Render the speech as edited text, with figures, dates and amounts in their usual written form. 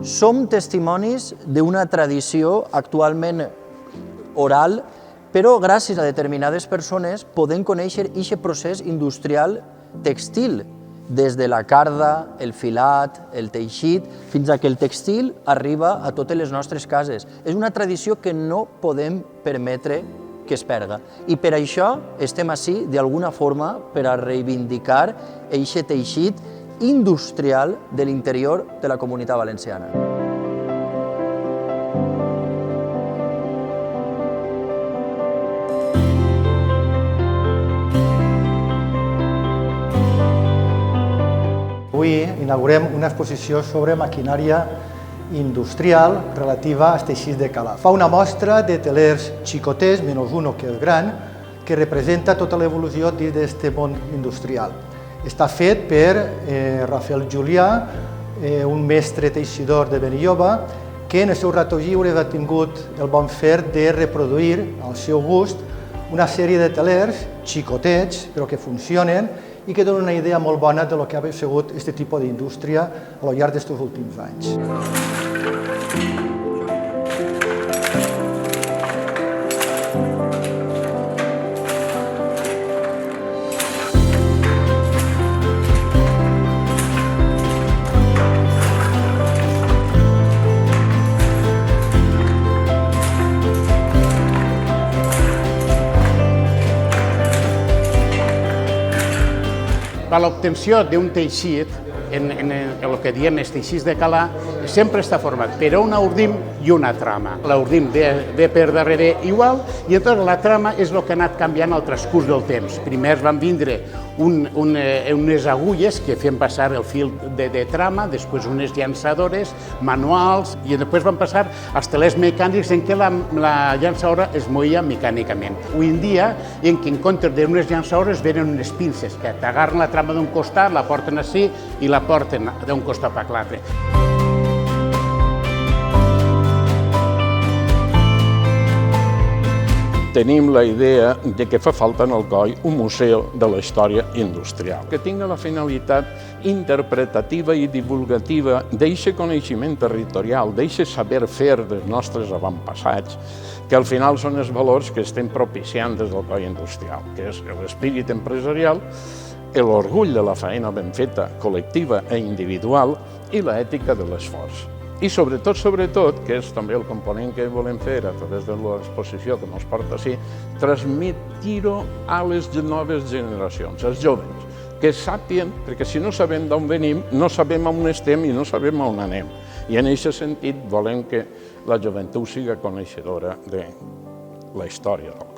Som testimonis d'una tradició actualment oral, però gràcies a determinades persones podem conèixer aquest procés industrial textil, des de la carda, el filat, el teixit, fins a que el textil arriba a totes les nostres cases. És una tradició que no podem permetre que es perda. I per això estem ací, d'alguna forma, per a reivindicar aquest teixit industrial de l'interior de la Comunitat Valenciana. Avui inaugurem una exposició sobre maquinària industrial relativa als teixits de cala. Fa una mostra de telers xicotets, menys un que és gran, que representa tota l'evolució dins d'aquest món industrial. Està fet per Rafael Julià, un mestre teixidor de Benilloba, que en el seu rato lliure ha tingut el bon fer de reproduir al seu gust una sèrie de telers xicotets, però que funcionen i que donen una idea molt bona de lo que ha sigut aquest tipus d'indústria al llarg d'aquests últims anys. Per l'obtenció d'un teixit, en el que diem els teixits de cala, sempre està format per un ordim i una trama. L'ordim ve per darrere igual i llavors la trama és el que ha anat canviant al transcurs del temps. Primer van vindre unes agulles que feien passar el fil de trama, després unes llançadores manuals i després van passar als telers mecànics en què la llançadora es movia mecànicament. Avui en dia, en què en comptes d'unes llançadores venen unes pinces que t'agarren la trama d'un costat, la porten així i la porten d'un costat a l'altre. Tenim la idea de que fa falta en Alcoi un museu de la història industrial, que tingui la finalitat interpretativa i divulgativa d'aquest coneixement territorial, d'aquest saber fer dels nostres avantpassats, que al final són els valors que estem propiciant des del Alcoi industrial, que és l'espírit empresarial, l'orgull de la feina ben feta, col·lectiva i individual, i l'ètica de l'esforç. I sobretot, que és també el component que volem fer a través de l'exposició que ens porta així, transmetir-ho a les noves generacions, als joves, que sàpien, perquè si no sabem d'on venim, no sabem on estem i no sabem on anem. I en aquest sentit volem que la joventut sigui coneixedora de la història del